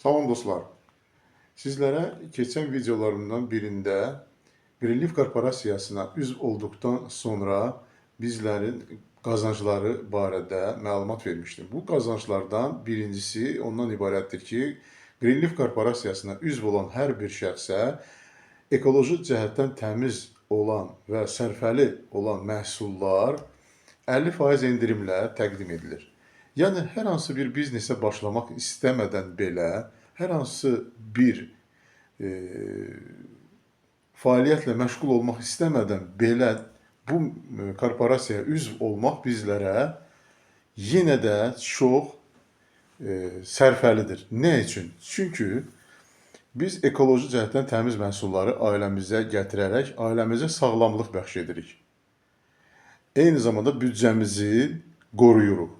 Salam dostlar. Sizlərə keçən videolarımdan birində Greenleaf Korporasiyasına üzv olduqdan sonra bizlərin qazancları barədə məlumat vermişdim. Bu qazanclardan birincisi ondan ibarətdir ki, Greenleaf Korporasiyasına üzv olan hər bir şəxsə ekoloji cəhətdən təmiz olan və sərfəli olan məhsullar 50% endirimlə təqdim edilir. Yəni, hər hansı bir biznesə başlamaq istəmədən belə, hər hansı bir fəaliyyətlə məşğul olmaq istəmədən belə bu korporasiyaya üzv olmaq bizlərə yenə də çox sərfəlidir. Nə üçün? Çünki biz ekoloji cəhətdən təmiz məhsulları ailəmizə gətirərək, ailəmizə sağlamlıq bəxş edirik. Eyni zamanda büdcəmizi qoruyuruq.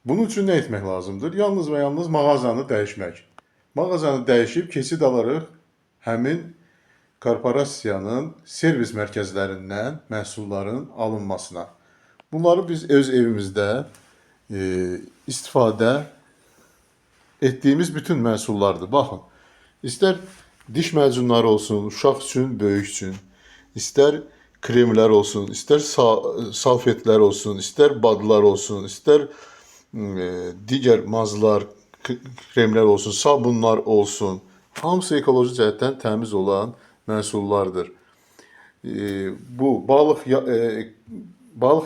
Bunun üçün nə etmək lazımdır? Yalnız və yalnız mağazanı dəyişmək. Mağazanı dəyişib keçid alırıq həmin korporasiyanın servis mərkəzlərindən məhsulların alınmasına. Bunları biz öz evimizdə istifadə etdiyimiz bütün məhsullardır. Baxın, istər diş macunları olsun, uşaq üçün, böyük üçün, istər kremlər olsun, istər salfetlər olsun, istər badlar olsun, istər digər mazlar, kremlər olsun, sabunlar olsun. Hamısı ekoloji cəhətdən təmiz olan məhsullardır. Bu balıq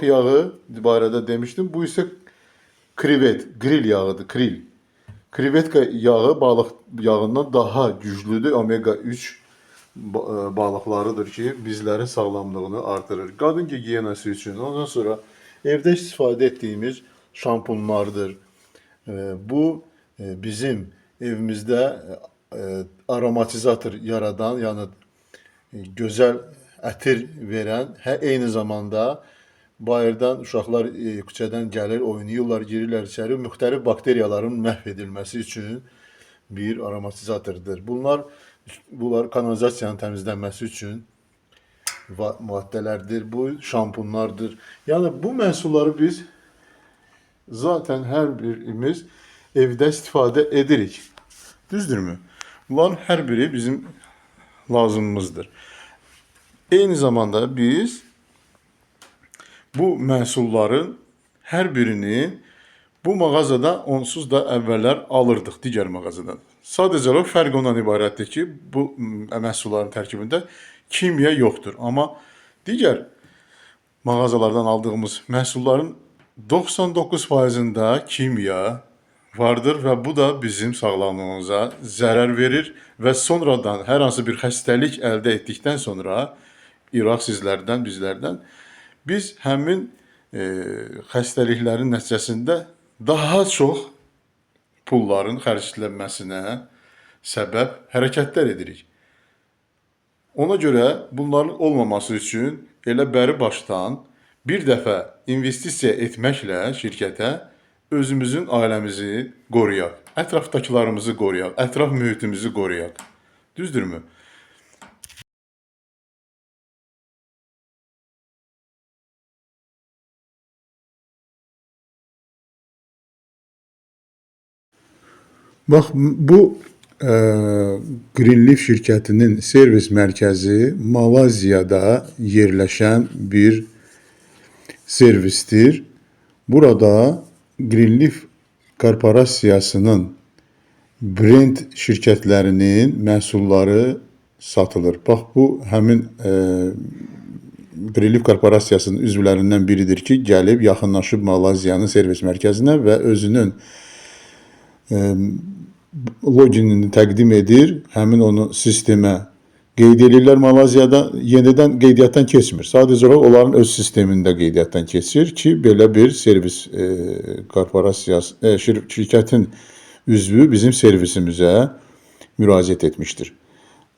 yağı barədə demişdim. Bu isə krivet, grill yağıdır, krill. Krivetka yağı balıq yağından daha güclüdür. Omega 3 balıqlarıdır ki, bizlərin sağlamlığını artırır. Qadın gigiyenası üçün, ondan sonra evdə istifadə etdiyimiz şampunlardır. Bu bizim evimizdə aromatizator yaradan, yəni gözəl ətir verən, eyni zamanda bayırdan uşaqlar küçədən gəlir, oynayırlar, girirlər içəri, müxtəlif bakteriyaların məhv edilməsi üçün bir aromatizatordur. Bunlar kanalizasiyanın təmizlənməsi üçün maddələrdir. Bu şampunlardır. Yəni bu məhsulları biz zaten hər birimiz evdə istifadə edirik. Düzdürmü? Bunların hər biri bizim lazımımızdır. Eyni zamanda biz bu məhsulların hər birini bu mağazada onsuz da əvvəllər alırdıq digər mağazadan. Sadəcə olaraq fərq ondan ibarətdir ki, bu məhsulların tərkibində kimya yoxdur. Amma digər mağazalardan aldığımız məhsulların 99%-ında kimya vardır və bu da bizim sağlamlığımıza zərər verir və sonradan hər hansı bir xəstəlik əldə etdikdən sonra sizlərdən, bizlərdən biz həmin xəstəliklərin nəticəsində daha çox pulların xərclənməsinə səbəb hərəkətlər edirik. Ona görə bunların olmaması üçün elə bəri başdan bir dəfə investisiya etməklə şirkətə özümüzün ailəmizi qoruyaq, ətrafdakılarımızı qoruyaq, ətraf mühitimizi qoruyaq. Düzdürmü? Bax, bu Greenleaf şirkətinin servis mərkəzi Malayziyada yerləşən bir servisdir. Burada Greenleaf korporasiyasının brend şirkətlərinin məhsulları satılır. Bax, bu həmin Greenleaf korporasiyasının üzvlərindən biridir ki, gəlib yaxınlaşıb Malayziyanın servis mərkəzinə və özünün loginini təqdim edir, həmin onu sistemə qeyd edirlər. Malayziyada yenidən qeydiyyatdan keçmir. Sadəcə olaraq onların öz sistemində qeydiyyatdan keçir ki, belə bir servis korporasiyası, şirkətin üzvü bizim servisimizə müraciət etmişdir.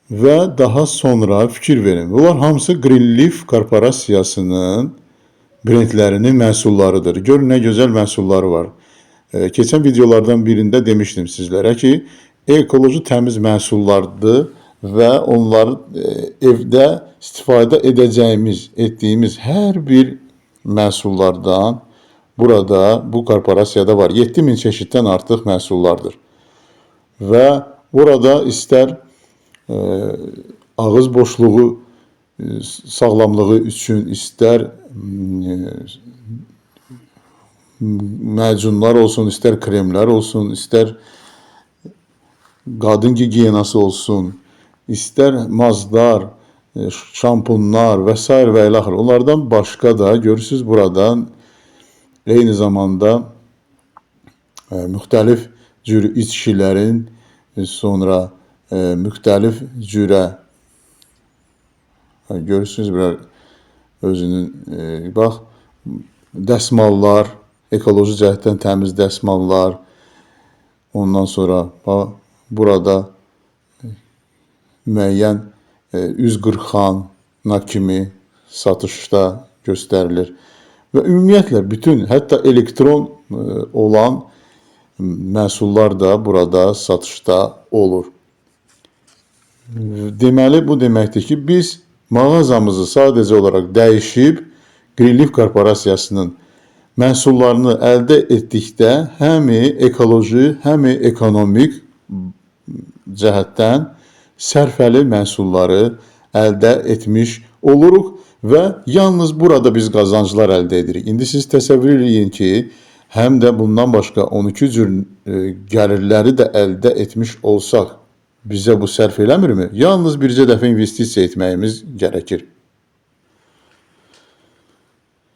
Və daha sonra fikir verin. Bunlar hamısı Greenleaf korporasiyasının brendlərinin məhsullarıdır. Görün, nə gözəl məhsulları var. Keçən videolardan birində demişdim sizlərə ki, ekoloji təmiz məhsullardır və onları evdə istifadə etdiyimiz hər bir məhsullardan burada, bu korporasiyada var. 7000 çeşiddən artıq məhsullardır. və burada istər ağız boşluğu sağlamlığı üçün, istər macunlar olsun, istər kremlər olsun, istər qadın gigiyenası olsun, istər mazlar, şampunlar və s. və ilə axır. Onlardan başqa da görürsünüz buradan eyni zamanda müxtəlif cür içkilərin, sonra müxtəlif cürə görürsünüz bir özünün bax dəsmallar, ekoloji cəhətdən təmiz dəsmallar, ondan sonra bax burada müəyyən üz qırxana kimi satışda göstərilir. Və ümumiyyətlə bütün, hətta elektron olan məhsullar da burada satışda olur. Deməli, bu deməkdir ki, biz mağazamızı sadəcə olaraq dəyişib Greenleaf Korporasiyasının məhsullarını əldə etdikdə həmi ekoloji, həmi ekonomik cəhətdən sərfəli məhsulları əldə etmiş oluruq və yalnız burada biz qazanclar əldə edirik. İndi siz təsəvvür edin ki, həm də bundan başqa 12 cür gəlirləri də əldə etmiş olsaq, bizə bu sərf eləmirmi? Yalnız bircə dəfə investisiya etməyimiz gərəkir.